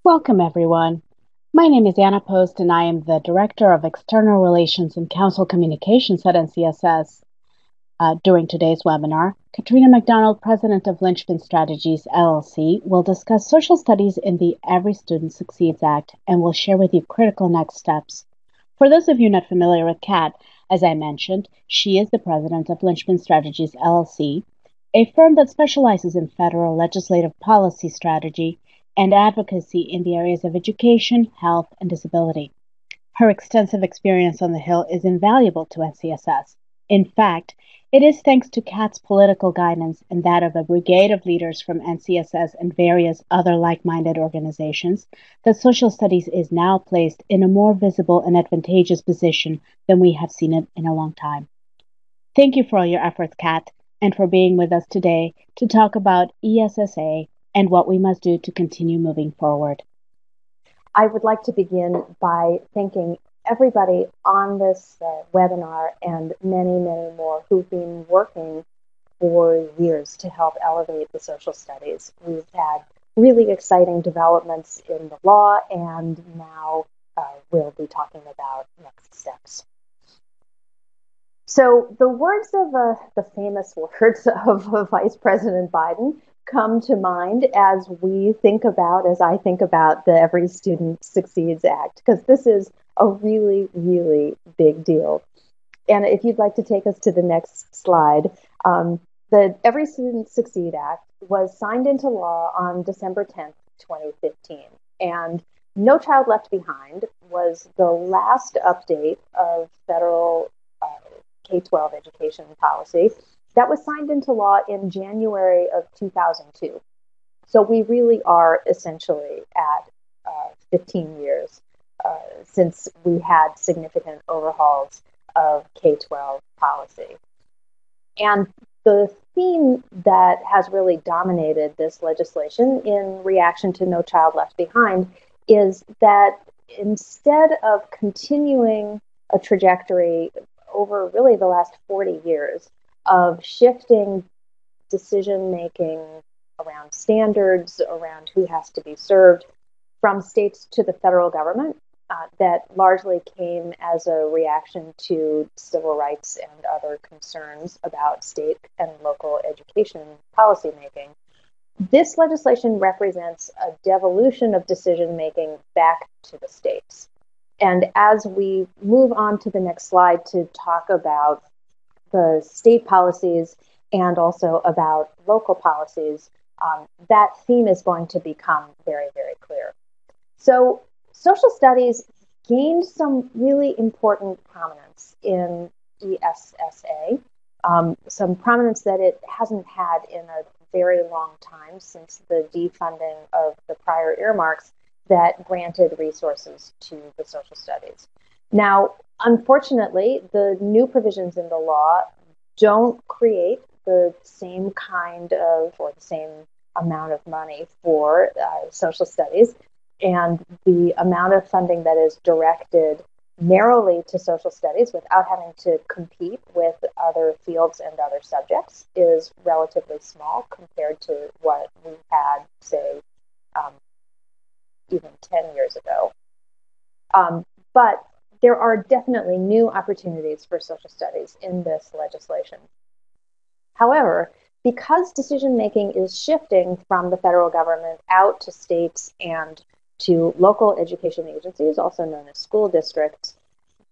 Welcome, everyone. My name is Anna Post, and I am the Director of External Relations and Council Communications at NCSS. During today's webinar, Katrina McDonald, President of Lynchpin Strategies, LLC, will discuss social studies in the Every Student Succeeds Act and will share with you critical next steps. For those of you not familiar with Kat, as I mentioned, she is the President of Lynchpin Strategies, LLC, a firm that specializes in federal legislative policy strategy and advocacy in the areas of education, health, and disability. Her extensive experience on the Hill is invaluable to NCSS. In fact, it is thanks to Kat's political guidance and that of a brigade of leaders from NCSS and various other like-minded organizations that social studies is now placed in a more visible and advantageous position than we have seen it in a long time. Thank you for all your efforts, Kat, and for being with us today to talk about ESSA and what we must do to continue moving forward. I would like to begin by thanking everybody on this webinar and many, many more who've been working for years to help elevate the social studies. We've had really exciting developments in the law, and now we'll be talking about next steps. So the words of the famous words of Vice President Biden come to mind as I think about the Every Student Succeeds Act, because this is a really, really big deal. And if you'd like to take us to the next slide, the Every Student Succeed Act was signed into law on December 10th, 2015. And No Child Left Behind was the last update of federal K-12 education policy that was signed into law in January of 2002. So we really are essentially at 15 years since we had significant overhauls of K-12 policy. And the theme that has really dominated this legislation in reaction to No Child Left Behind is that instead of continuing a trajectory over really the last 40 years of shifting decision-making around standards, around who has to be served from states to the federal government, that largely came as a reaction to civil rights and other concerns about state and local education policymaking. This legislation represents a devolution of decision-making back to the states. And as we move on to the next slide to talk about the state policies and also about local policies, that theme is going to become very, very clear. So social studies gained some really important prominence in ESSA, some prominence that it hasn't had in a very long time since the defunding of the prior earmarks that granted resources to the social studies. Now, unfortunately, the new provisions in the law don't create the same kind of or the same amount of money for social studies, and the amount of funding that is directed narrowly to social studies without having to compete with other fields and other subjects is relatively small compared to what we had, say, even 10 years ago. But there are definitely new opportunities for social studies in this legislation. However, because decision-making is shifting from the federal government out to states and to local education agencies, also known as school districts,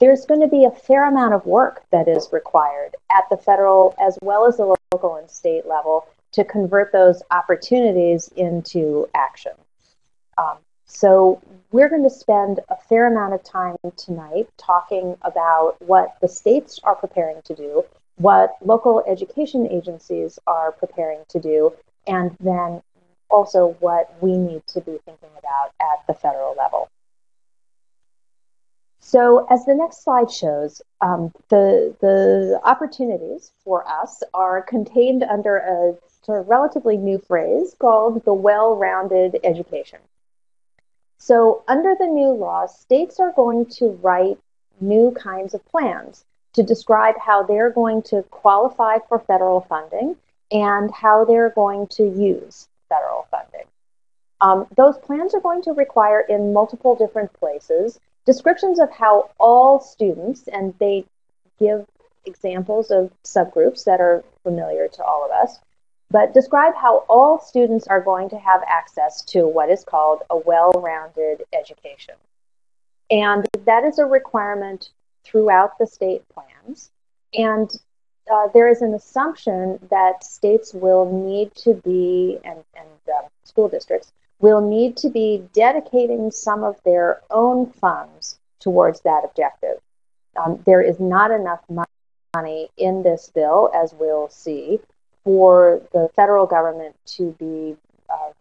there's going to be a fair amount of work that is required at the federal as well as the local and state level to convert those opportunities into action. So we're going to spend a fair amount of time tonight talking about what the states are preparing to do, what local education agencies are preparing to do, and then also what we need to be thinking about at the federal level. So as the next slide shows, the opportunities for us are contained under a sort of relatively new phrase called the well-rounded education. So under the new law, states are going to write new kinds of plans to describe how they're going to qualify for federal funding and how they're going to use federal funding. Those plans are going to require in multiple different places descriptions of how all students, and they give examples of subgroups that are familiar to all of us, but describe how all students are going to have access to what is called a well-rounded education. And that is a requirement throughout the state plans. And there is an assumption that states will need to be, and school districts, will need to be dedicating some of their own funds towards that objective. There is not enough money in this bill, as we'll see, for the federal government to be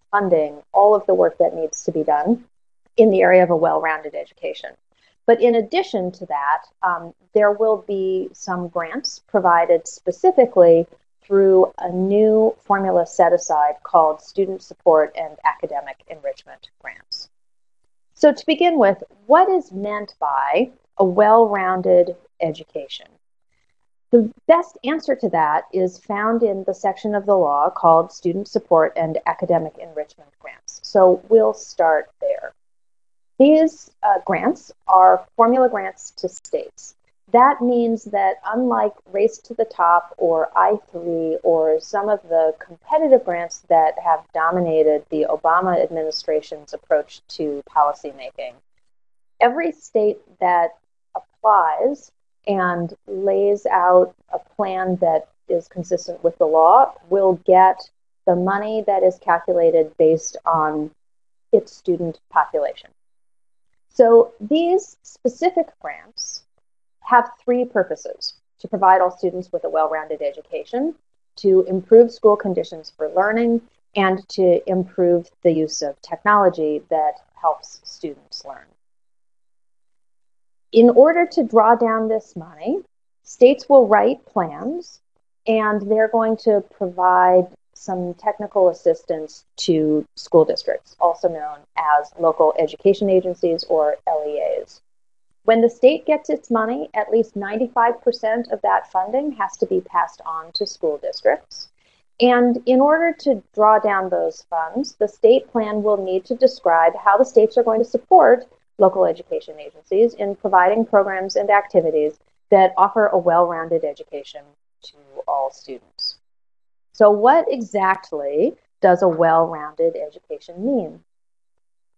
funding all of the work that needs to be done in the area of a well-rounded education. But in addition to that, there will be some grants provided specifically through a new formula set aside called Student Support and Academic Enrichment Grants. So to begin with, what is meant by a well-rounded education? The best answer to that is found in the section of the law called Student Support and Academic Enrichment Grants. So we'll start there. These grants are formula grants to states. That means that unlike Race to the Top or I-3 or some of the competitive grants that have dominated the Obama administration's approach to policymaking, every state that applies and lays out a plan that is consistent with the law will get the money that is calculated based on its student population. So these specific grants have three purposes: to provide all students with a well-rounded education, to improve school conditions for learning, and to improve the use of technology that helps students learn. In order to draw down this money, states will write plans, and they're going to provide some technical assistance to school districts, also known as local education agencies or LEAs. When the state gets its money, at least 95% of that funding has to be passed on to school districts. And in order to draw down those funds, the state plan will need to describe how the states are going to support local education agencies in providing programs and activities that offer a well-rounded education to all students. So what exactly does a well-rounded education mean?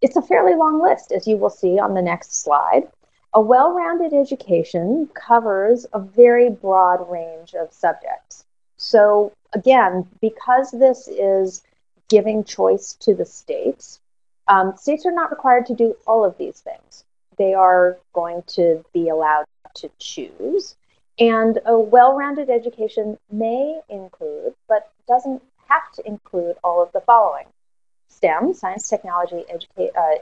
It's a fairly long list, as you will see on the next slide. A well-rounded education covers a very broad range of subjects. So again, because this is giving choice to the states, states are not required to do all of these things. They are going to be allowed to choose. And a well-rounded education may include, but doesn't have to include, all of the following: STEM, science, technology,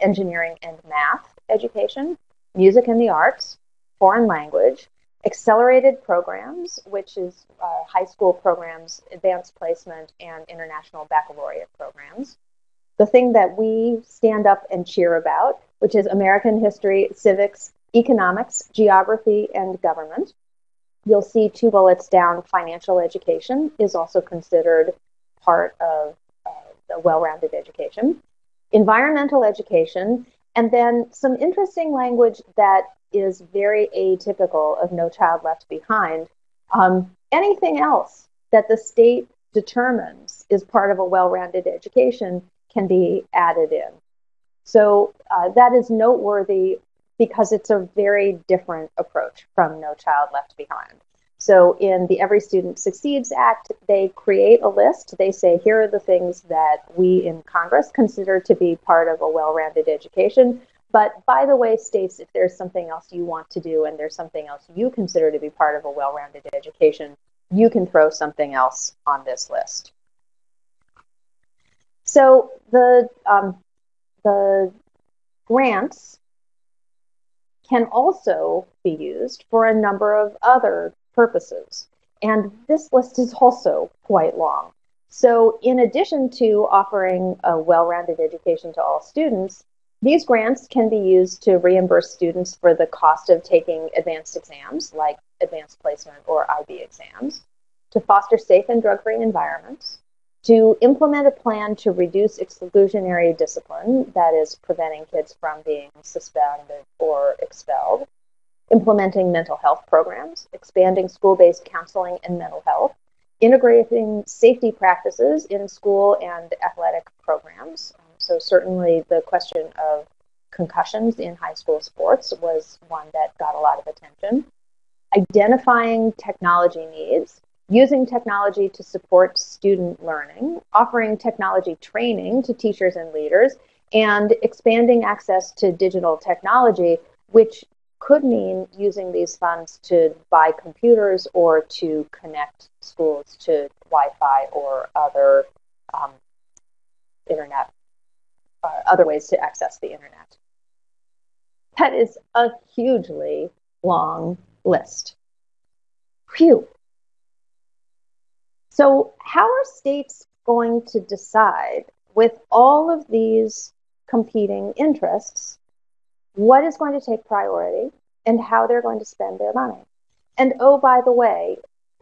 engineering, and math education, music and the arts, foreign language, accelerated programs, which is high school programs, advanced placement, and international baccalaureate programs. The thing that we stand up and cheer about, which is American history, civics, economics, geography, and government. You'll see 2 bullets down, financial education is also considered part of the well-rounded education. Environmental education, and then some interesting language that is very atypical of No Child Left Behind. Anything else that the state determines is part of a well-rounded education can be added in. So that is noteworthy because it's a very different approach from No Child Left Behind. So in the Every Student Succeeds Act, they create a list. They say, here are the things that we in Congress consider to be part of a well-rounded education. But by the way, states, if there's something else you want to do and there's something else you consider to be part of a well-rounded education, you can throw something else on this list. So the grants can also be used for a number of other purposes. And this list is also quite long. So in addition to offering a well-rounded education to all students, these grants can be used to reimburse students for the cost of taking advanced exams, like advanced placement or IB exams, to foster safe and drug-free environments, to implement a plan to reduce exclusionary discipline, that is, preventing kids from being suspended or expelled, implementing mental health programs, expanding school-based counseling and mental health, integrating safety practices in school and athletic programs. So certainly the question of concussions in high school sports was one that got a lot of attention. Identifying technology needs, using technology to support student learning, offering technology training to teachers and leaders, and expanding access to digital technology, which could mean using these funds to buy computers or to connect schools to Wi-Fi or other internet, other ways to access the internet. That is a hugely long list. Phew. So how are states going to decide, with all of these competing interests, what is going to take priority and how they're going to spend their money? And oh, by the way,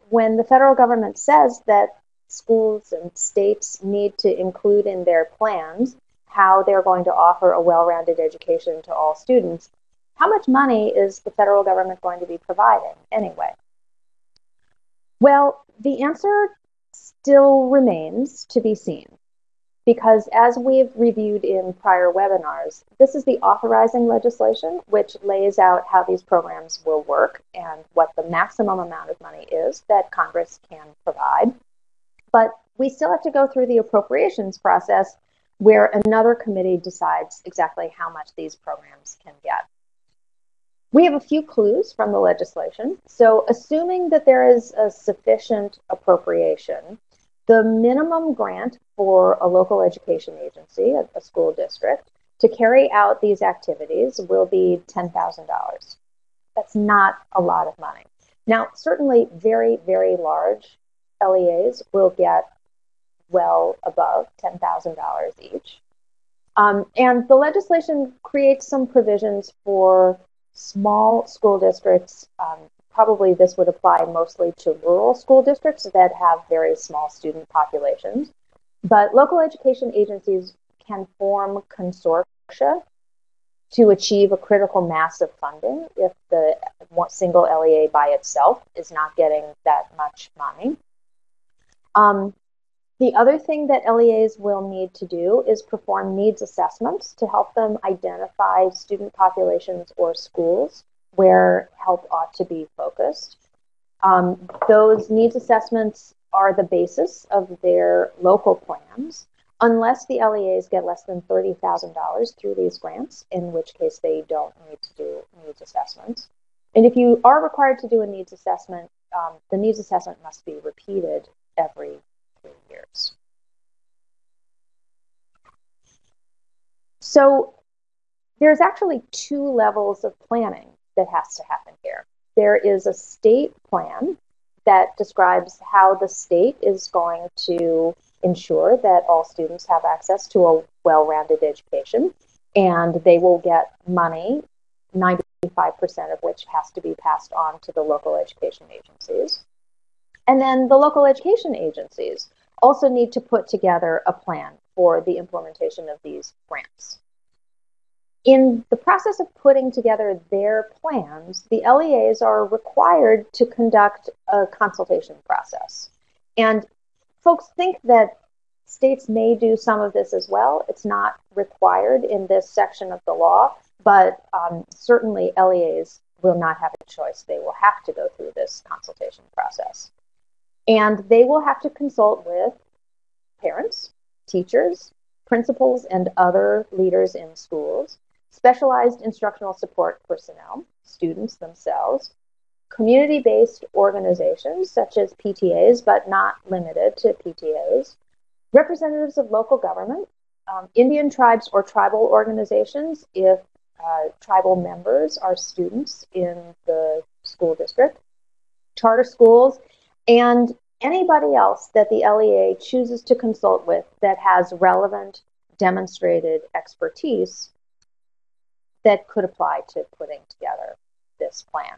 when the federal government says that schools and states need to include in their plans how they're going to offer a well-rounded education to all students, how much money is the federal government going to be providing anyway? Well, the answer still remains to be seen, because as we've reviewed in prior webinars, this is the authorizing legislation, which lays out how these programs will work and what the maximum amount of money is that Congress can provide. But we still have to go through the appropriations process, where another committee decides exactly how much these programs can get. We have a few clues from the legislation. So assuming that there is a sufficient appropriation, the minimum grant for a local education agency, a school district, to carry out these activities will be $10,000. That's not a lot of money. Now, certainly very, very large LEAs will get well above $10,000 each. And the legislation creates some provisions for small school districts. Probably this would apply mostly to rural school districts that have very small student populations. But local education agencies can form consortia to achieve a critical mass of funding if the single LEA by itself is not getting that much money. The other thing that LEAs will need to do is perform needs assessments to help them identify student populations or schools where help ought to be focused. Those needs assessments are the basis of their local plans, unless the LEAs get less than $30,000 through these grants, in which case they don't need to do needs assessments. And if you are required to do a needs assessment, the needs assessment must be repeated every 3 years. So there's actually 2 levels of planning that has to happen here. There is a state plan that describes how the state is going to ensure that all students have access to a well-rounded education, and they will get money, 95% of which has to be passed on to the local education agencies. And then the local education agencies also need to put together a plan for the implementation of these grants. In the process of putting together their plans, the LEAs are required to conduct a consultation process. And folks think that states may do some of this as well. It's not required in this section of the law, but certainly LEAs will not have a choice. They will have to go through this consultation process. And they will have to consult with parents, teachers, principals, and other leaders in schools, specialized instructional support personnel, students themselves, community-based organizations such as PTAs, but not limited to PTAs, representatives of local government, Indian tribes or tribal organizations if tribal members are students in the school district, charter schools, and anybody else that the LEA chooses to consult with that has relevant demonstrated expertise that could apply to putting together this plan.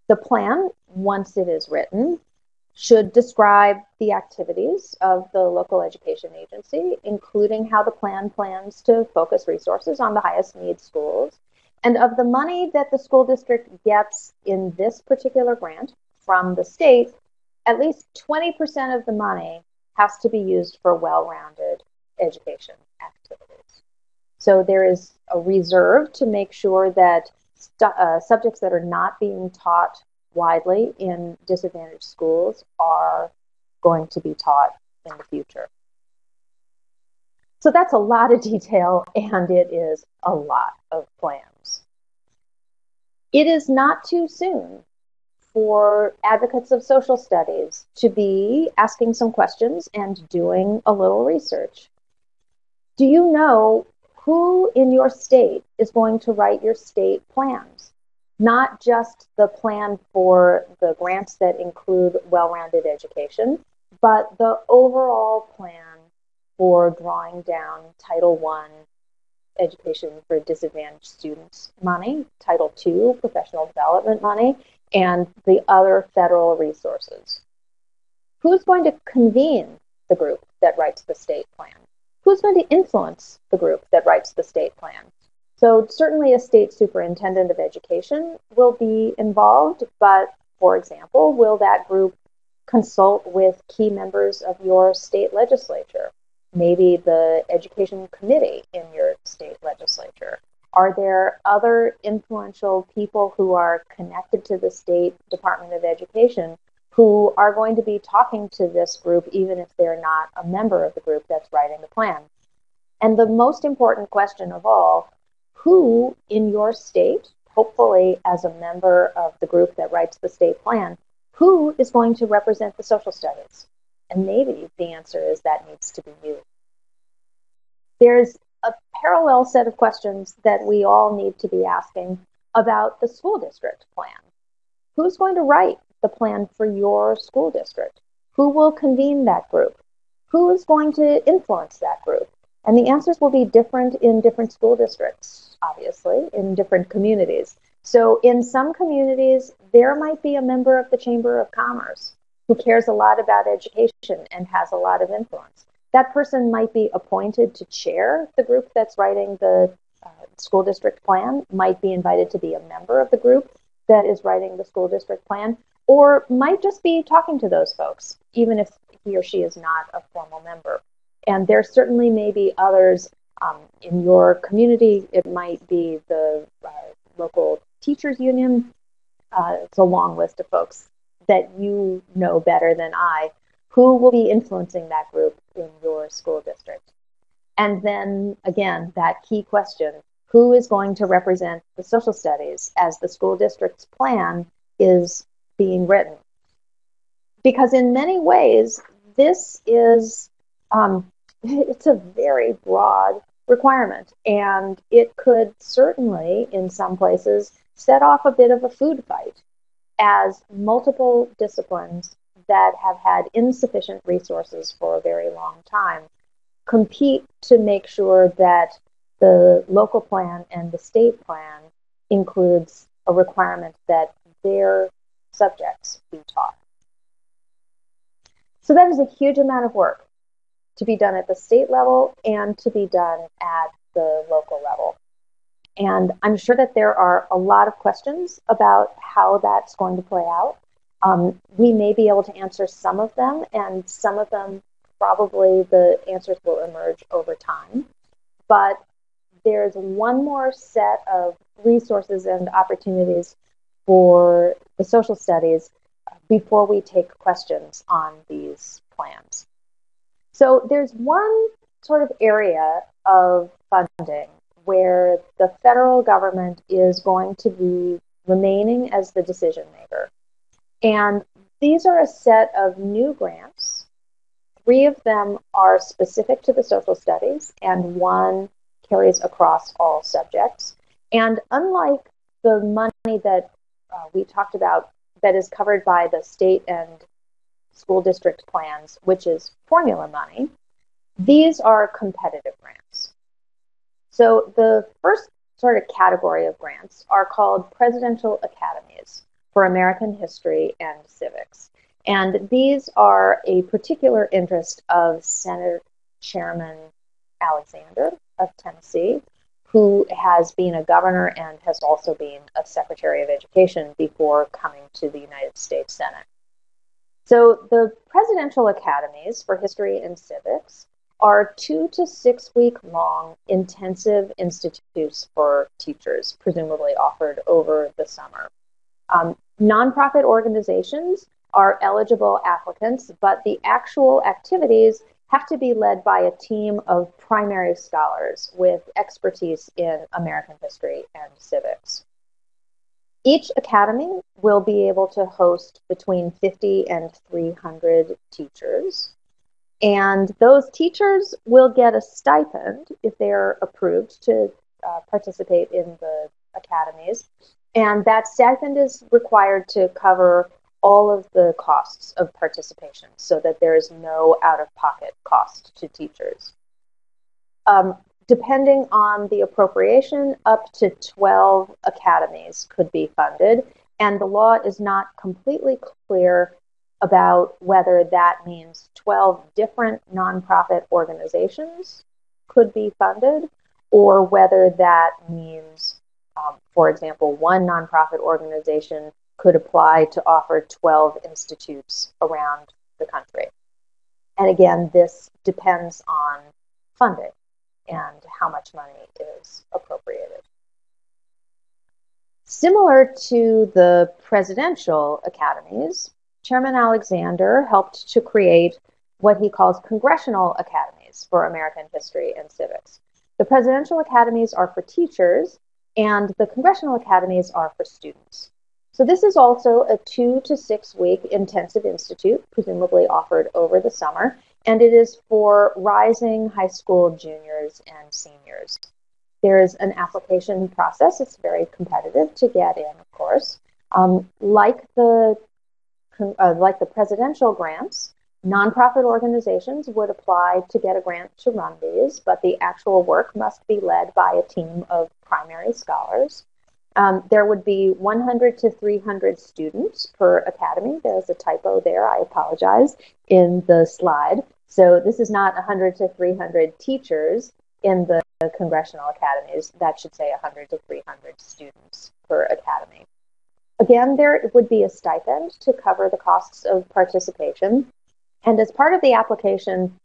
The plan, once it is written, should describe the activities of the local education agency, including how the plan plans to focus resources on the highest need schools. And of the money that the school district gets in this particular grant from the state, at least 20% of the money has to be used for well-rounded education activities. So there is a reserve to make sure that subjects that are not being taught widely in disadvantaged schools are going to be taught in the future. So that's a lot of detail, and it is a lot of plans. It is not too soon for advocates of social studies to be asking some questions and doing a little research. Do you know who in your state is going to write your state plans? Not just the plan for the grants that include well-rounded education, but the overall plan for drawing down Title I education for disadvantaged students money, Title II professional development money, and the other federal resources. Who's going to convene the group that writes the state plan? Who's going to influence the group that writes the state plan? So certainly a state superintendent of education will be involved, but for example, will that group consult with key members of your state legislature? Maybe the education committee in your state legislature. Are there other influential people who are connected to the state Department of Education who are going to be talking to this group even if they're not a member of the group that's writing the plan? And the most important question of all, who in your state, hopefully as a member of the group that writes the state plan, who is going to represent the social studies? And maybe the answer is that needs to be you. There's a parallel set of questions that we all need to be asking about the school district plan. Who's going to write the plan for your school district? Who will convene that group? Who is going to influence that group? And the answers will be different in different school districts, obviously, in different communities. So in some communities, there might be a member of the Chamber of Commerce who cares a lot about education and has a lot of influence. That person might be appointed to chair the group that's writing the school district plan, might be invited to be a member of the group that is writing the school district plan, or might just be talking to those folks, even if he or she is not a formal member. And there certainly may be others in your community. It might be the local teachers union. It's a long list of folks that you know better than I who will be influencing that group in your school district. And then again, that key question, who is going to represent the social studies as the school district's plan is being written? Because in many ways, this is, it's a very broad requirement, and it could certainly, in some places, set off a bit of a food fight as multiple disciplines that have had insufficient resources for a very long time compete to make sure that the local plan and the state plan includes a requirement that their subjects be taught. So that is a huge amount of work to be done at the state level and to be done at the local level. And I'm sure that there are a lot of questions about how that's going to play out. We may be able to answer some of them, and some of them probably the answers will emerge over time. But there's one more set of resources and opportunities for the social studies before we take questions on these plans. So there's one sort of area of funding where the federal government is going to be remaining as the decision maker. And these are a set of new grants. 3 of them are specific to the social studies, and 1 carries across all subjects. And unlike the money that we talked about that is covered by the state and school district plans, which is formula money, these are competitive grants. So the first sort of category of grants are called Presidential Academies for American History and Civics. And these are a particular interest of Senate Chairman Alexander of Tennessee, who has been a governor and has also been a Secretary of Education before coming to the United States Senate. So the presidential academies for history and civics are 2 to 6 week long intensive institutes for teachers, presumably offered over the summer. Nonprofit organizations are eligible applicants, but the actual activities have to be led by a team of primary scholars with expertise in American history and civics. Each academy will be able to host between 50 and 300 teachers. And those teachers will get a stipend if they're approved to participate in the academies. And that stipend is required to cover all of the costs of participation so that there is no out-of-pocket cost to teachers. Depending on the appropriation, up to 12 academies could be funded, and the law is not completely clear about whether that means 12 different nonprofit organizations could be funded, or whether that means, for example, one nonprofit organization could apply to offer 12 institutes around the country. And again, this depends on funding and how much money is appropriated. Similar to the presidential academies, Chairman Alexander helped to create what he calls congressional academies for American history and civics. The presidential academies are for teachers, and the congressional academies are for students. So this is also a 2 to 6 week intensive institute, presumably offered over the summer, and it is for rising high school juniors and seniors. There is an application process. It's very competitive to get in, of course. Like the presidential grants, nonprofit organizations would apply to get a grant to run these, but the actual work must be led by a team of primary scholars. There would be 100 to 300 students per academy. There's a typo there, I apologize, in the slide. So this is not 100 to 300 teachers in the congressional academies. That should say 100 to 300 students per academy. Again, there would be a stipend to cover the costs of participation. And as part of the application,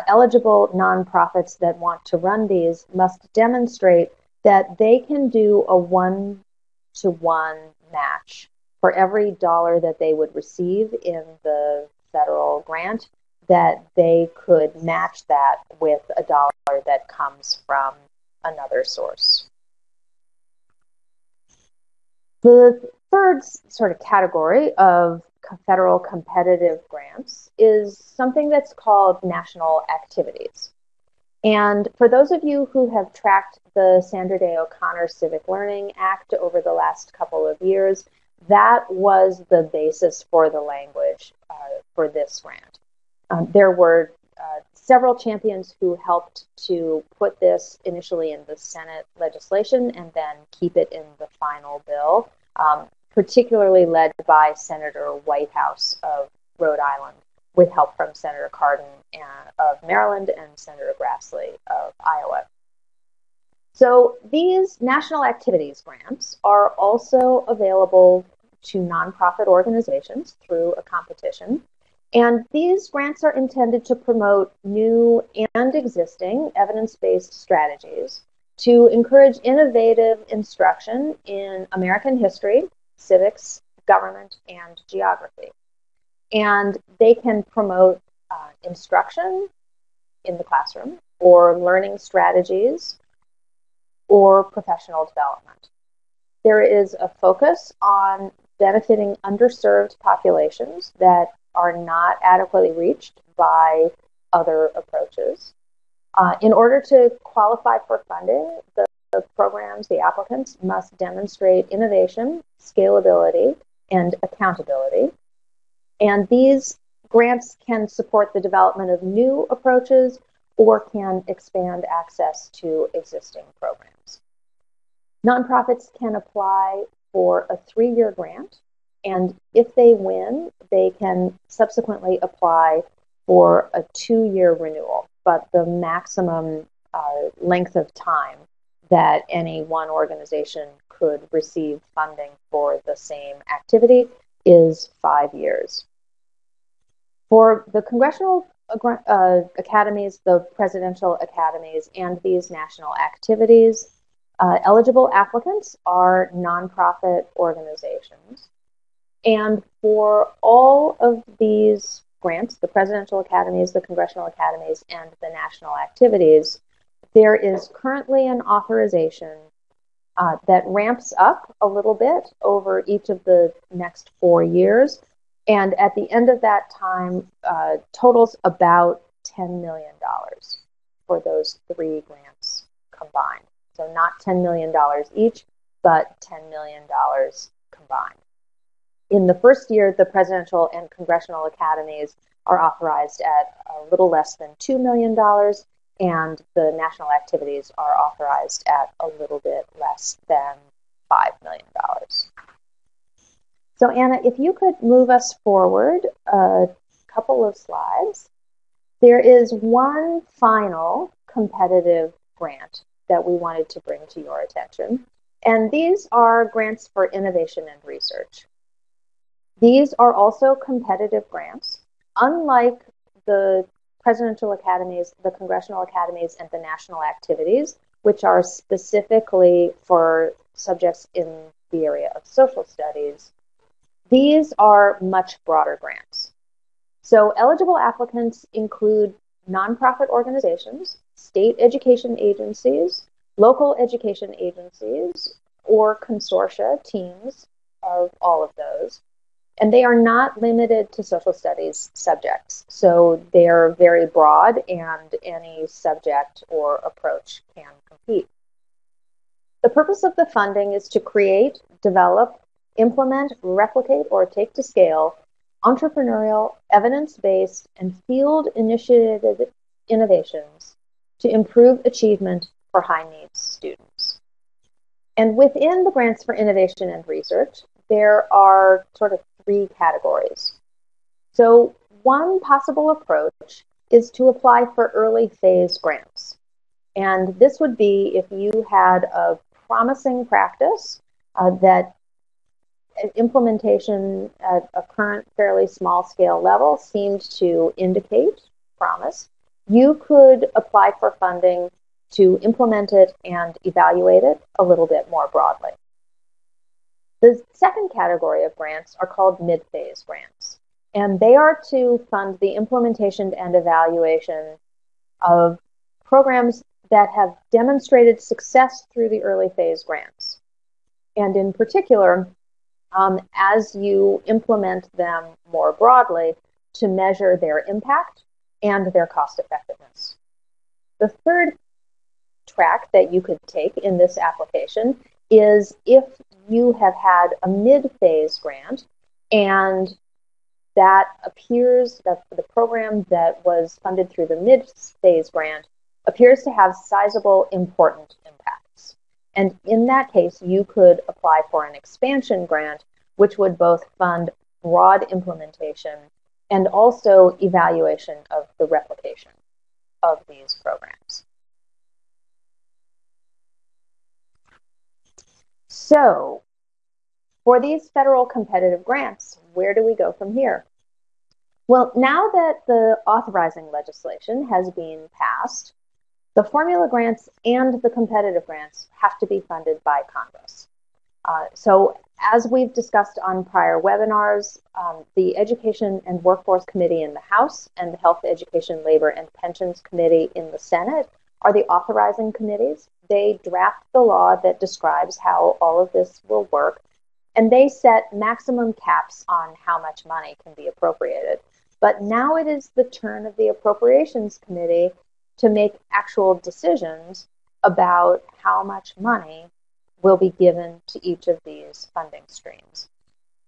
eligible nonprofits that want to run these must demonstrate that they can do a 1-to-1 match for every dollar that they would receive in the federal grant, that they could match that with a dollar that comes from another source. The third sort of category of federal competitive grants is something that's called national activities. And for those of you who have tracked the Sandra Day O'Connor Civic Learning Act over the last couple of years, that was the basis for the language for this grant. There were several champions who helped to put this initially in the Senate legislation and then keep it in the final bill, particularly led by Senator Whitehouse of Rhode Island, with help from Senator Cardin of Maryland and Senator Grassley of Iowa. So these national activities grants are also available to nonprofit organizations through a competition. And these grants are intended to promote new and existing evidence-based strategies to encourage innovative instruction in American history, civics, government, and geography. And they can promote instruction in the classroom, or learning strategies, or professional development. There is a focus on benefiting underserved populations that are not adequately reached by other approaches. In order to qualify for funding, the programs, the applicants must demonstrate innovation, scalability, and accountability. And these grants can support the development of new approaches or can expand access to existing programs. Nonprofits can apply for a 3-year grant And if they win, they can subsequently apply for a 2-year renewal. But the maximum length of time that any one organization could receive funding for the same activity is 5 years. For the congressional academies, the presidential academies, and these national activities, eligible applicants are nonprofit organizations. And for all of these grants, the presidential academies, the congressional academies, and the national activities, there is currently an authorization that ramps up a little bit over each of the next 4 years. And at the end of that time, totals about $10 million for those 3 grants combined. So not $10 million each, but $10 million combined. In the first year, the presidential and congressional academies are authorized at a little less than $2 million, and the national activities are authorized at a little bit less than $5 million. So Anna, if you could move us forward a couple of slides. There is one final competitive grant that we wanted to bring to your attention, and these are grants for innovation and research. These are also competitive grants. Unlike the presidential academies, the congressional academies, and the national activities, which are specifically for subjects in the area of social studies, these are much broader grants. So eligible applicants include nonprofit organizations, state education agencies, local education agencies, or consortia, teams of all of those. And they are not limited to social studies subjects. So they are very broad, and any subject or approach can compete. The purpose of the funding is to create, develop, implement, replicate, or take to scale entrepreneurial, evidence-based, and field-initiated innovations to improve achievement for high-needs students. And within the grants for innovation and research, there are sort of 3 categories. So one possible approach is to apply for early phase grants. And this would be if you had a promising practice that implementation at a current fairly small scale level seemed to indicate promise, you could apply for funding to implement it and evaluate it a little bit more broadly. The second category of grants are called mid-phase grants, and they are to fund the implementation and evaluation of programs that have demonstrated success through the early phase grants. And in particular, as you implement them more broadly, to measure their impact and their cost effectiveness. The third track that you could take in this application is if you have had a mid-phase grant and that appears that the program that was funded through the mid-phase grant appears to have sizable, important impacts. And in that case, you could apply for an expansion grant, which would both fund broad implementation and also evaluation of the replication of these programs. So, for these federal competitive grants, where do we go from here? Well, now that the authorizing legislation has been passed, the formula grants and the competitive grants have to be funded by Congress. So as we've discussed on prior webinars, the Education and Workforce Committee in the House and the Health, Education, Labor, and Pensions Committee in the Senate are the authorizing committees. They draft the law that describes how all of this will work, and they set maximum caps on how much money can be appropriated. But now it is the turn of the Appropriations Committee to make actual decisions about how much money will be given to each of these funding streams.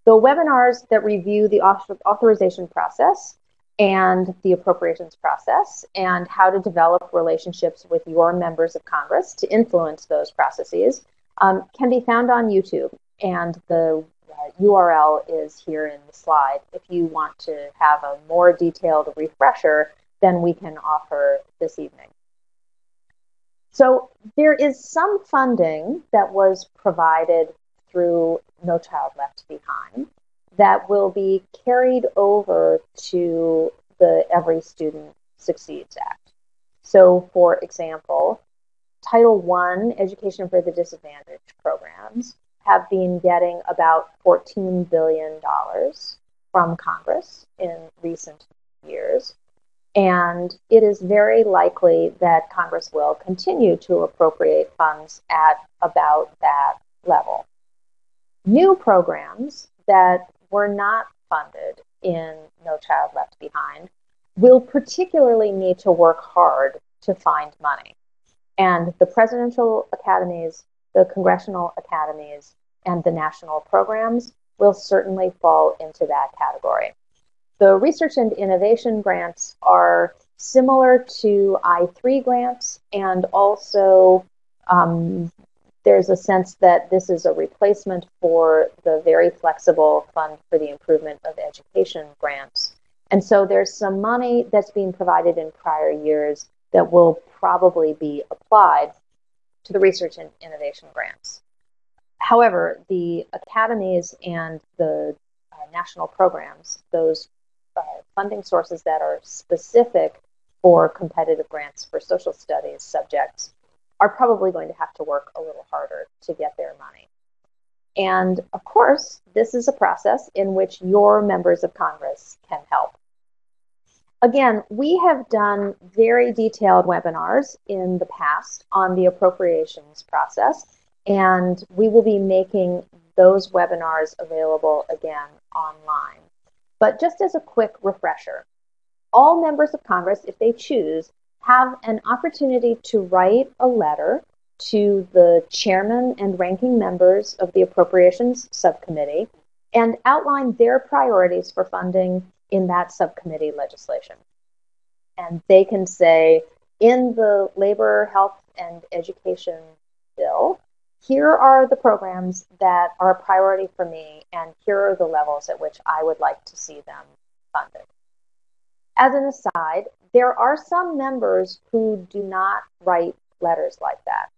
The webinars that review the authorization process and the appropriations process and how to develop relationships with your members of Congress to influence those processes can be found on YouTube. And the URL is here in the slide. If you want to have a more detailed refresher than we can offer this evening. So there is some funding that was provided through No Child Left Behind that will be carried over to the Every Student Succeeds Act. So for example, Title I Education for the Disadvantaged programs have been getting about $14 billion from Congress in recent years. And it is very likely that Congress will continue to appropriate funds at about that level. New programs that were not funded in No Child Left Behind will particularly need to work hard to find money. And the presidential academies, the congressional academies, and the national programs will certainly fall into that category. The research and innovation grants are similar to I3 grants, and also there's a sense that this is a replacement for the very flexible Fund for the Improvement of Education grants. And so there's some money that's being provided in prior years that will probably be applied to the research and innovation grants. However, the academies and the national programs, those funding sources that are specific for competitive grants for social studies subjects, are probably going to have to work a little harder to get their money. And of course, this is a process in which your members of Congress can help. Again, we have done very detailed webinars in the past on the appropriations process, and we will be making those webinars available again online. But just as a quick refresher, all members of Congress, if they choose, have an opportunity to write a letter to the chairman and ranking members of the Appropriations Subcommittee and outline their priorities for funding in that subcommittee legislation. And they can say, in the Labor, Health, and Education bill, here are the programs that are a priority for me, and here are the levels at which I would like to see them funded. As an aside, there are some members who do not write letters like that.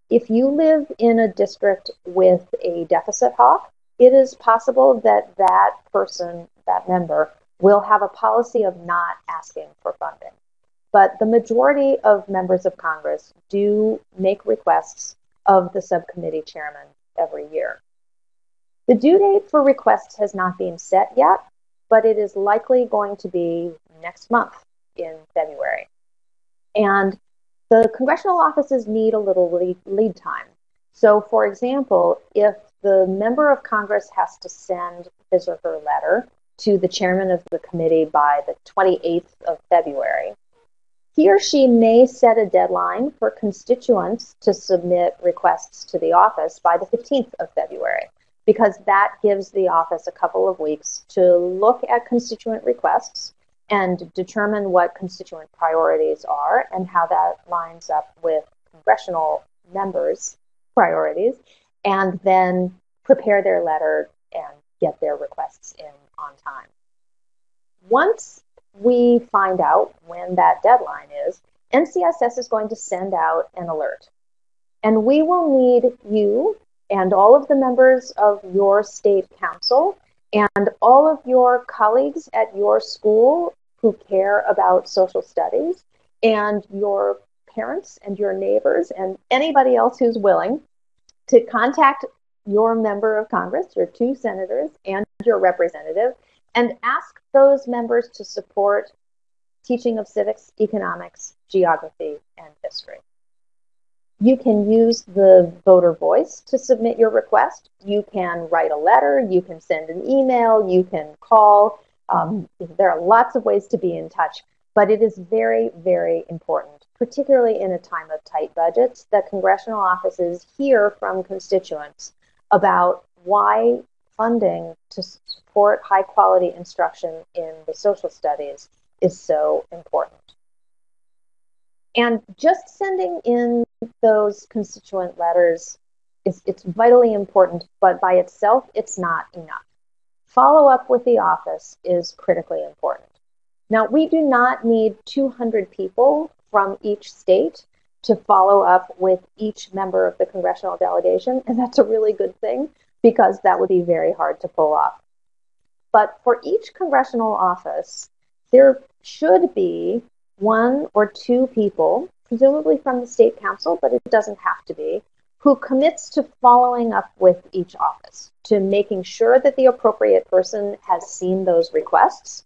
If you live in a district with a deficit hawk, it is possible that that person, that member, will have a policy of not asking for funding. But the majority of members of Congress do make requests of the subcommittee chairman every year. The due date for requests has not been set yet, but it is likely going to be next month in February. And the congressional offices need a little lead time. So for example, if the member of Congress has to send his or her letter to the chairman of the committee by the 28th of February, he or she may set a deadline for constituents to submit requests to the office by the 15th of February, because that gives the office a couple of weeks to look at constituent requests and determine what constituent priorities are and how that lines up with congressional members' priorities, and then prepare their letter and get their requests in on time. Once we find out when that deadline is, NCSS is going to send out an alert. And we will need you and all of the members of your state council and all of your colleagues at your school who care about social studies, and your parents and your neighbors and anybody else who's willing to contact your member of Congress, your two senators, and your representative, and ask those members to support teaching of civics, economics, geography, and history. You can use the voter voice to submit your request. You can write a letter, you can send an email, you can call. There are lots of ways to be in touch, but it is very, very important, particularly in a time of tight budgets, that congressional offices hear from constituents about why funding to support high quality instruction in the social studies is so important. And just sending in those constituent letters It's vitally important, but by itself, it's not enough. Follow up with the office is critically important. Now, we do not need 200 people from each state to follow up with each member of the congressional delegation, and that's a really good thing because that would be very hard to pull off. But for each congressional office, there should be one or two people, presumably from the state council, but it doesn't have to be, who commits to following up with each office, to making sure that the appropriate person has seen those requests,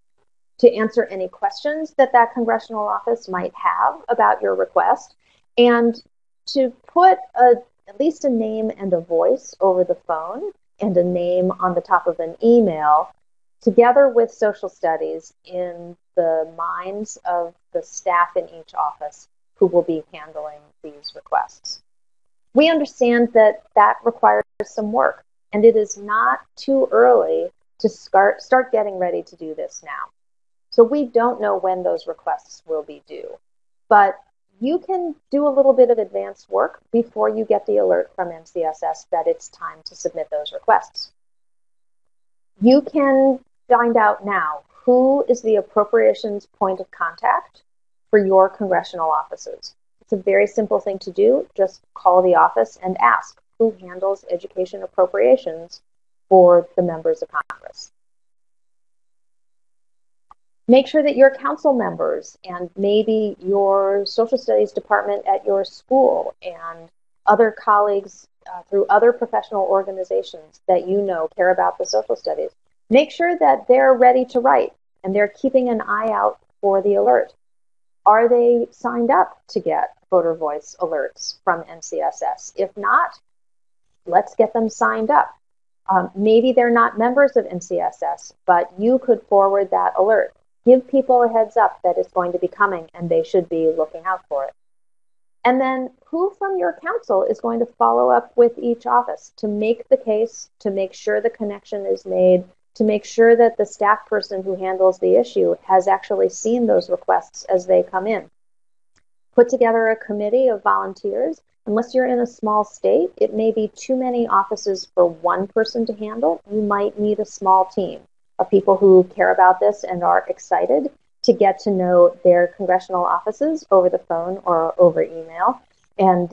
to answer any questions that that congressional office might have about your request, and to put at least a name and a voice over the phone and a name on the top of an email, together with social studies, in the minds of the staff in each office who will be handling these requests. We understand that that requires some work, and it is not too early to start getting ready to do this now. So we don't know when those requests will be due, but you can do a little bit of advanced work before you get the alert from NCSS that it's time to submit those requests. You can find out now who is the appropriations point of contact for your congressional offices. It's a very simple thing to do. Just call the office and ask who handles education appropriations for the members of Congress. Make sure that your council members and maybe your social studies department at your school and other colleagues through other professional organizations that you know care about the social studies, make sure that they're ready to write and they're keeping an eye out for the alert. Are they signed up to get voter voice alerts from NCSS? If not, let's get them signed up. Maybe they're not members of NCSS, but you could forward that alert. Give people a heads up that it's going to be coming and they should be looking out for it. And then who from your council is going to follow up with each office to make the case, to make sure the connection is made, to make sure that the staff person who handles the issue has actually seen those requests as they come in. Put together a committee of volunteers. Unless you're in a small state, it may be too many offices for one person to handle. You might need a small team of people who care about this and are excited to get to know their congressional offices over the phone or over email. And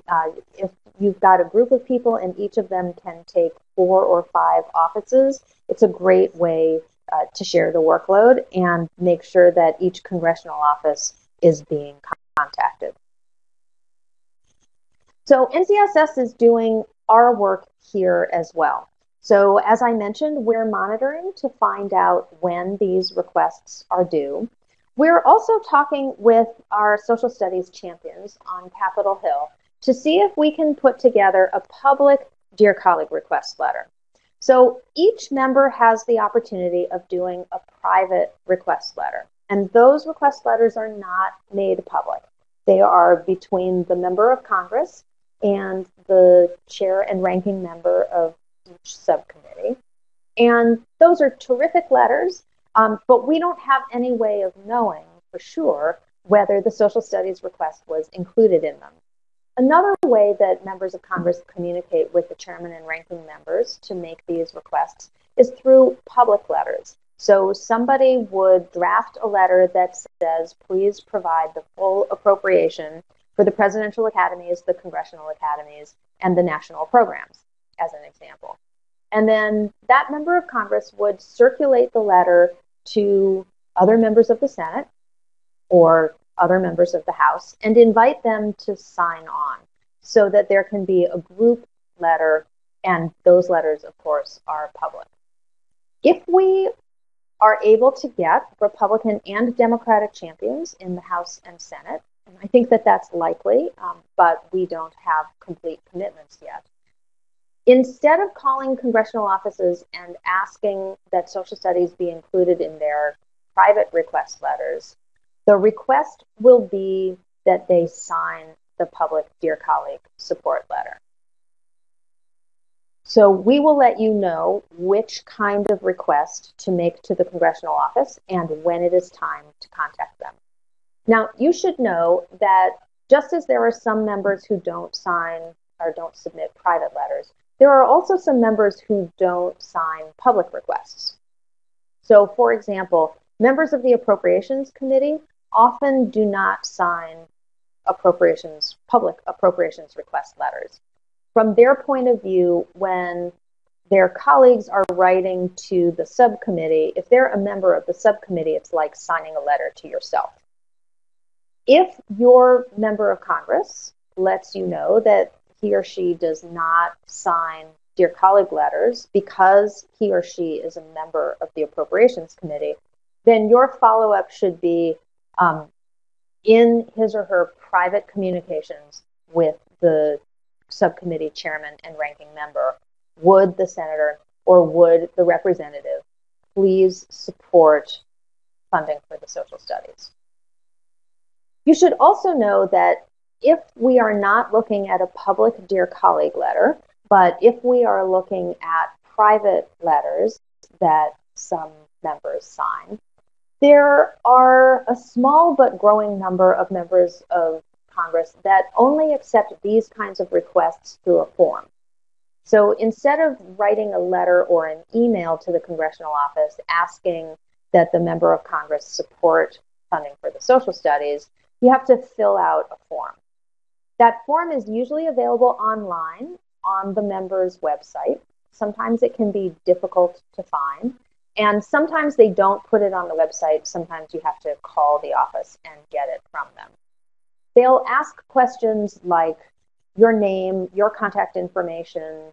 if you've got a group of people and each of them can take 4 or 5 offices, it's a great way to share the workload and make sure that each congressional office is being contacted. So NCSS is doing our work here as well. So as I mentioned, we're monitoring to find out when these requests are due. We're also talking with our social studies champions on Capitol Hill to see if we can put together a public Dear Colleague request letter. So each member has the opportunity of doing a private request letter, and those request letters are not made public. They are between the member of Congress and the chair and ranking member of each subcommittee. And those are terrific letters, but we don't have any way of knowing for sure whether the social studies request was included in them. Another way that members of Congress communicate with the chairman and ranking members to make these requests is through public letters. So somebody would draft a letter that says, please provide the full appropriation for the presidential academies, the congressional academies, and the national programs, as an example. And then that member of Congress would circulate the letter to other members of the Senate or other members of the House and invite them to sign on so that there can be a group letter, and those letters, of course, are public. If we are able to get Republican and Democratic champions in the House and Senate, and I think that that's likely, but we don't have complete commitments yet. Instead of calling congressional offices and asking that social studies be included in their private request letters, the request will be that they sign the public Dear Colleague support letter. So we will let you know which kind of request to make to the congressional office and when it is time to contact them. Now, you should know that just as there are some members who don't sign or don't submit private letters. There are also some members who don't sign public requests. So, for example, members of the Appropriations Committee often do not sign public appropriations request letters. From their point of view, when their colleagues are writing to the subcommittee, if they're a member of the subcommittee, it's like signing a letter to yourself. If your member of Congress lets you know that he or she does not sign Dear Colleague letters because he or she is a member of the Appropriations Committee, then your follow-up should be in his or her private communications with the subcommittee chairman and ranking member. Would the senator or would the representative please support funding for the social studies? You should also know that if we are not looking at a public Dear Colleague letter, but if we are looking at private letters that some members sign, there are a small but growing number of members of Congress that only accept these kinds of requests through a form. So instead of writing a letter or an email to the congressional office asking that the member of Congress support funding for the social studies, you have to fill out a form. That form is usually available online on the member's website. Sometimes it can be difficult to find. And sometimes they don't put it on the website. Sometimes you have to call the office and get it from them. They'll ask questions like your name, your contact information,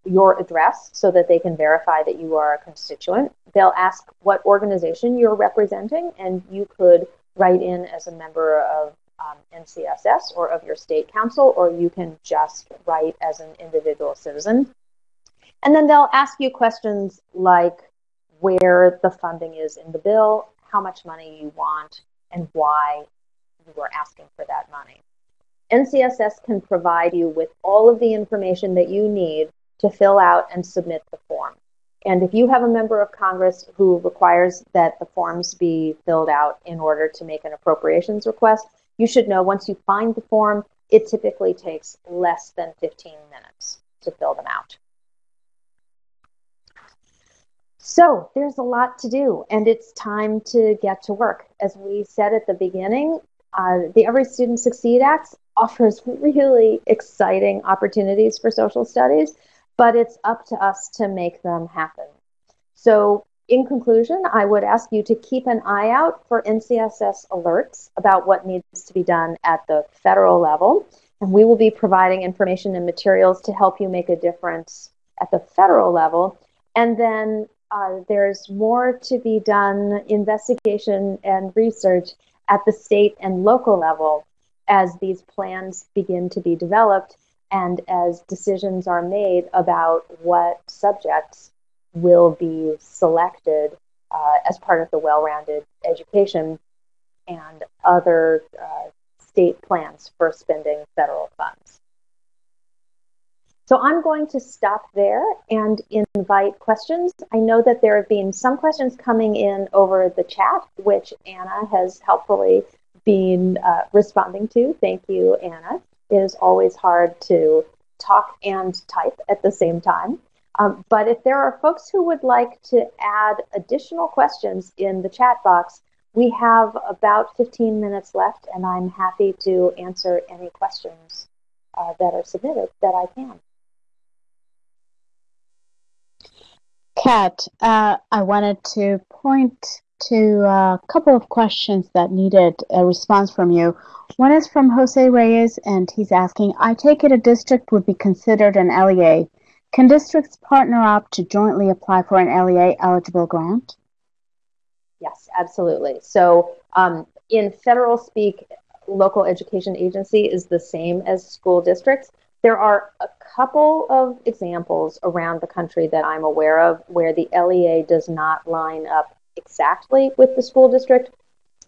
your address so that they can verify that you are a constituent. They'll ask what organization you're representing, and you could write in as a member of NCSS or of your state council, or you can just write as an individual citizen. And then they'll ask you questions like where the funding is in the bill, how much money you want, and why you are asking for that money. NCSS can provide you with all of the information that you need to fill out and submit the form. And if you have a member of Congress who requires that the forms be filled out in order to make an appropriations request, you should know once you find the form, it typically takes less than 15 minutes to fill them out. So there's a lot to do, and it's time to get to work. As we said at the beginning, the Every Student Succeed Act offers really exciting opportunities for social studies, but it's up to us to make them happen. So in conclusion, I would ask you to keep an eye out for NCSS alerts about what needs to be done at the federal level, and we will be providing information and materials to help you make a difference at the federal level. And then there's more to be done, investigation and research at the state and local level as these plans begin to be developed and as decisions are made about what subjects will be selected as part of the well-rounded education and other state plans for spending federal funds. So I'm going to stop there and invite questions. I know that there have been some questions coming in over the chat, which Anna has helpfully been responding to. Thank you, Anna. It is always hard to talk and type at the same time. But if there are folks who would like to add additional questions in the chat box, we have about 15 minutes left, and I'm happy to answer any questions that are submitted that I can. Kat, I wanted to point to a couple of questions that needed a response from you. One is from Jose Reyes, and he's asking, I take it a district would be considered an LEA. Can districts partner up to jointly apply for an LEA eligible grant? Yes, absolutely. So in federal speak, local education agency is the same as school districts. There are a couple of examples around the country that I'm aware of where the LEA does not line up exactly with the school district,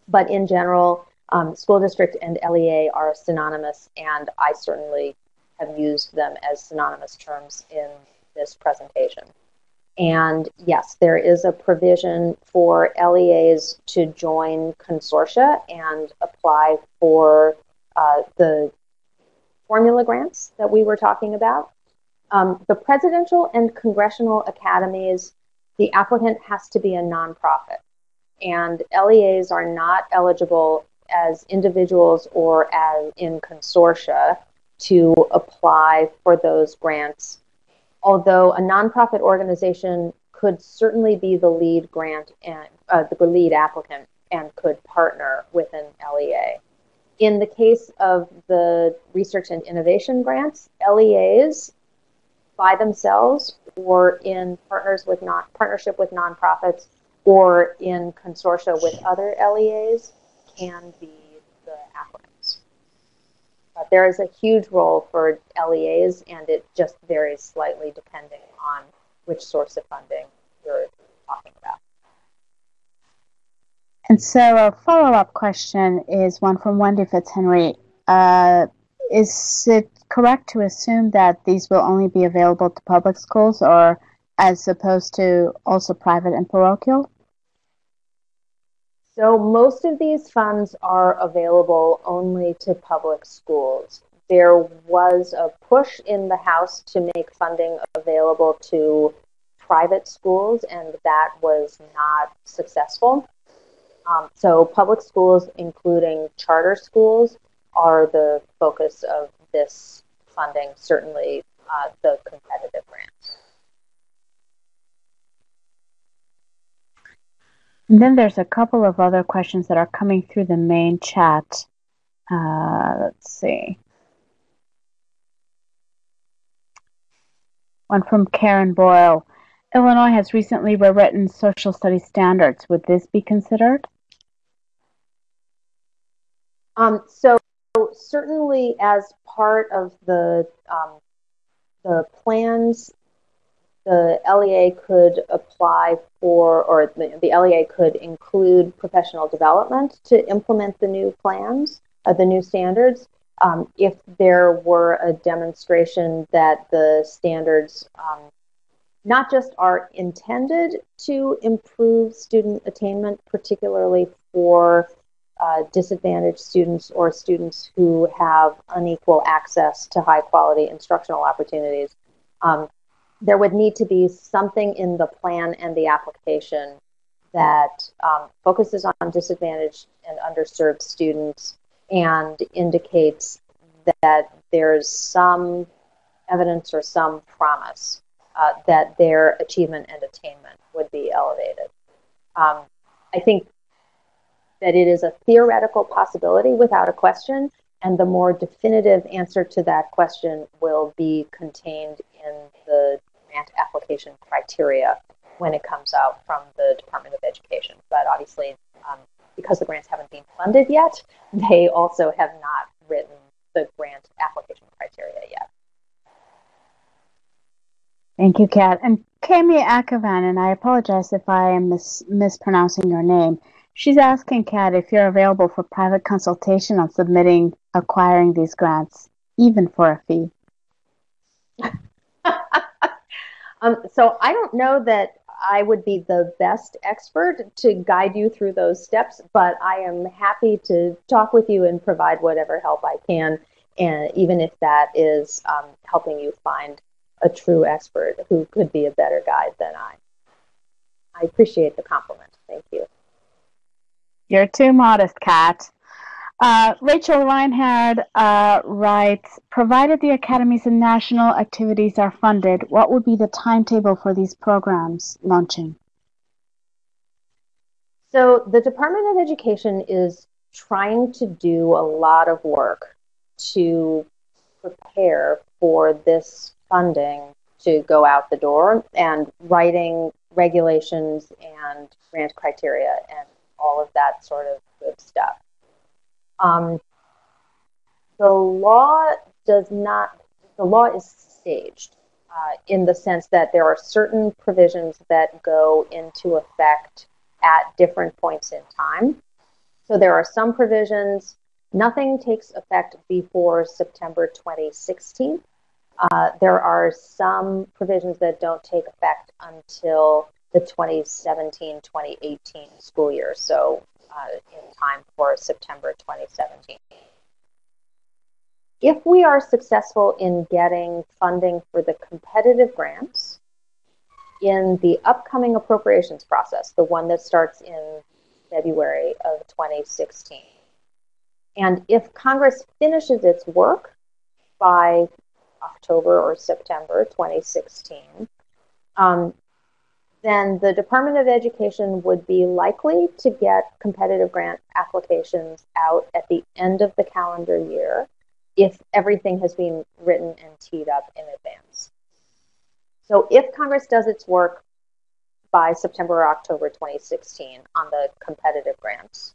but in general, school district and LEA are synonymous, and I certainly have used them as synonymous terms in this presentation. And yes, there is a provision for LEAs to join consortia and apply for formula grants that we were talking about. The presidential and congressional academies, the applicant has to be a nonprofit, and LEAs are not eligible as individuals or as in consortia to apply for those grants, although a nonprofit organization could certainly be the lead grant and the lead applicant and could partner with an LEA. In the case of the research and innovation grants, LEAs by themselves or in partnership with nonprofits or in consortia with other LEAs can be the applicants. But there is a huge role for LEAs, and it just varies slightly depending on which source of funding you're talking about. And so a follow-up question is one from Wendy Fitzhenry. Is it correct to assume that these will only be available to public schools or as opposed to also private and parochial? So most of these funds are available only to public schools. There was a push in the House to make funding available to private schools, and that was not successful. So public schools, including charter schools, are the focus of this funding, certainly the competitive grants. And then there's a couple of other questions that are coming through the main chat. Let's see. One from Karen Boyle. Illinois has recently rewritten social studies standards. Would this be considered? So certainly as part of the plans, the LEA could apply for, or the LEA could include professional development to implement the new plans, the new standards. If there were a demonstration that the standards not just are intended to improve student attainment, particularly for disadvantaged students or students who have unequal access to high quality instructional opportunities, there would need to be something in the plan and the application that focuses on disadvantaged and underserved students and indicates that there's some evidence or some promise that their achievement and attainment would be elevated. I think that it is a theoretical possibility without a question, and the more definitive answer to that question will be contained in the grant application criteria when it comes out from the Department of Education. But obviously, because the grants haven't been funded yet, they also have not written the grant application criteria yet. Thank you, Kat. And Kami Akavan, and I apologize if I am mispronouncing your name. She's asking, Kat, if you're available for private consultation on acquiring these grants, even for a fee. So I don't know that I would be the best expert to guide you through those steps, but I am happy to talk with you and provide whatever help I can, and even if that is helping you find a true expert who could be a better guide than I. I appreciate the compliment. Thank you. You're too modest, Kat. Rachel Reinhard writes, provided the academies and national activities are funded, what would be the timetable for these programs launching? So the Department of Education is trying to do a lot of work to prepare for this funding to go out the door and writing regulations and grant criteria and all of that sort of good stuff. The law is staged in the sense that there are certain provisions that go into effect at different points in time. So there are some provisions, nothing takes effect before September 2016. There are some provisions that don't take effect until the 2017-2018 school year, so in time for September 2017. If we are successful in getting funding for the competitive grants in the upcoming appropriations process, the one that starts in February of 2016, and if Congress finishes its work by October or September 2016, then the Department of Education would be likely to get competitive grant applications out at the end of the calendar year if everything has been written and teed up in advance. So if Congress does its work by September or October 2016 on the competitive grants,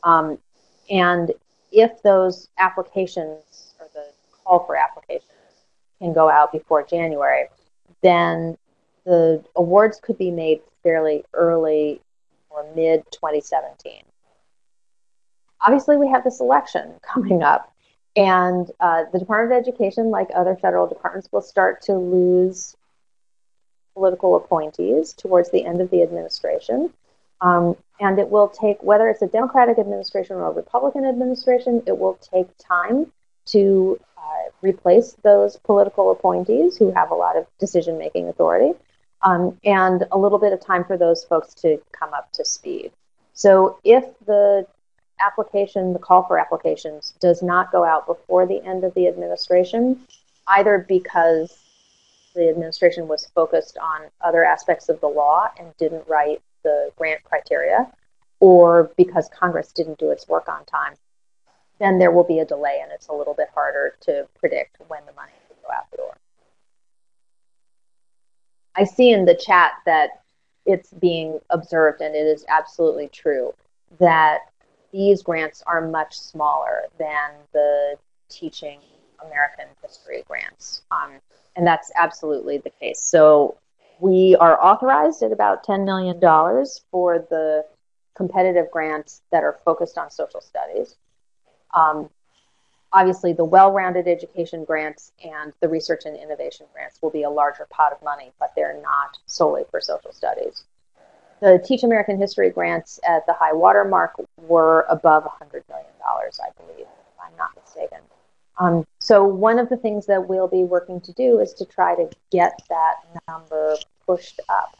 and if those applications or the call for applications can go out before January, then the awards could be made fairly early or mid-2017. Obviously, we have this election coming up, and the Department of Education, like other federal departments, will start to lose political appointees towards the end of the administration. And it will take, whether it's a Democratic administration or a Republican administration, it will take time to replace those political appointees who have a lot of decision-making authority, and a little bit of time for those folks to come up to speed. So if the application, the call for applications, does not go out before the end of the administration, either because the administration was focused on other aspects of the law and didn't write the grant criteria, or because Congress didn't do its work on time, then there will be a delay and it's a little bit harder to predict when the money will go out the door. I see in the chat that it's being observed, and it is absolutely true, that these grants are much smaller than the Teaching American History grants. And that's absolutely the case. So we are authorized at about $10 million for the competitive grants that are focused on social studies. Obviously, the well-rounded education grants and the research and innovation grants will be a larger pot of money, but they're not solely for social studies. The Teach American History grants at the high water mark were above $100 million, I believe, if I'm not mistaken. So one of the things that we'll be working to do is to try to get that number pushed up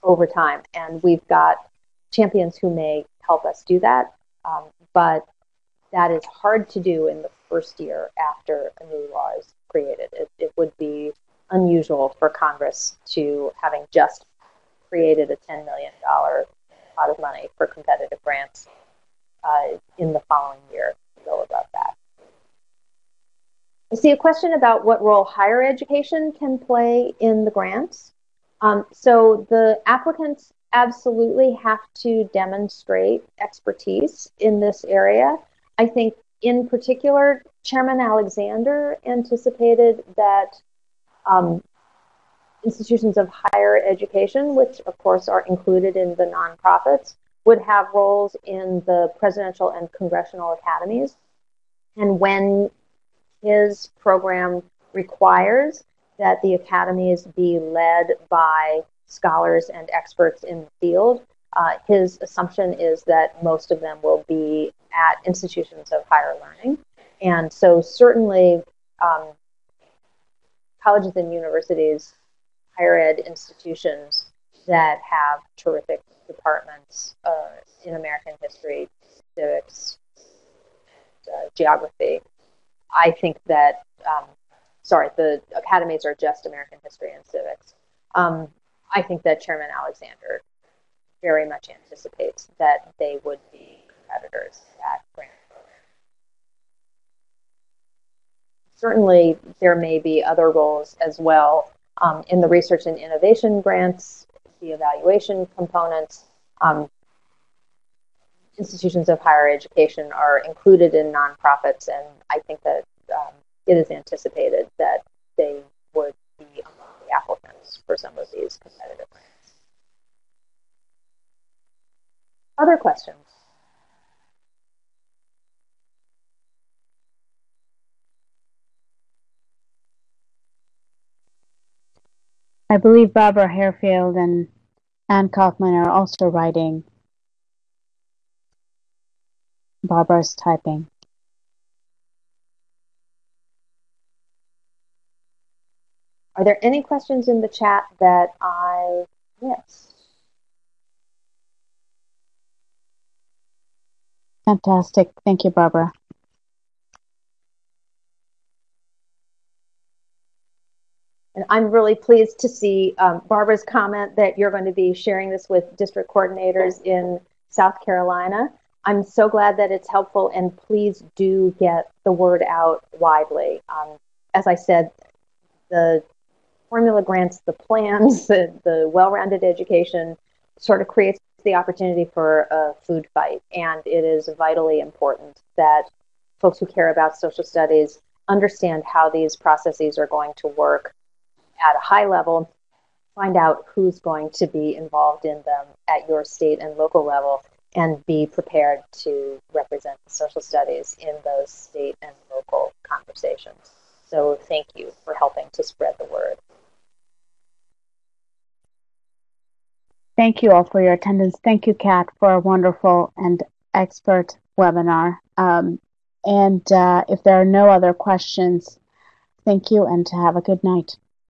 over time. And we've got champions who may help us do that, but that is hard to do in the first year after a new law is created. It would be unusual for Congress to, having just created a $10 million pot of money for competitive grants, in the following year to go above that. I see a question about what role higher education can play in the grants. So the applicants absolutely have to demonstrate expertise in this area. I think in particular, Chairman Alexander anticipated that institutions of higher education, which of course are included in the nonprofits, would have roles in the presidential and congressional academies. And when his program requires that the academies be led by scholars and experts in the field, his assumption is that most of them will be at institutions of higher learning. And so certainly colleges and universities, higher ed institutions that have terrific departments in American history, civics, geography. I think that, the academies are just American history and civics. I think that Chairman Alexander very much anticipates that they would be competitors at grant. Certainly, there may be other roles as well in the research and innovation grants, the evaluation components. Institutions of higher education are included in nonprofits, and I think that it is anticipated that they would be among the applicants for some of these competitive grants. Other questions? I believe Barbara Harefield and Ann Kaufman are also writing. Barbara's typing. Are there any questions in the chat that I missed? Fantastic. Thank you, Barbara. And I'm really pleased to see Barbara's comment that you're going to be sharing this with district coordinators in South Carolina. I'm so glad that it's helpful, and please do get the word out widely. As I said, the formula grants, the plans, the well-rounded education sort of creates the opportunity for a food fight. And it is vitally important that folks who care about social studies understand how these processes are going to work at a high level, find out who's going to be involved in them at your state and local level, and be prepared to represent social studies in those state and local conversations. So thank you for helping to spread the word. Thank you all for your attendance. Thank you, Kat, for a wonderful and expert webinar. And if there are no other questions, thank you and have a good night.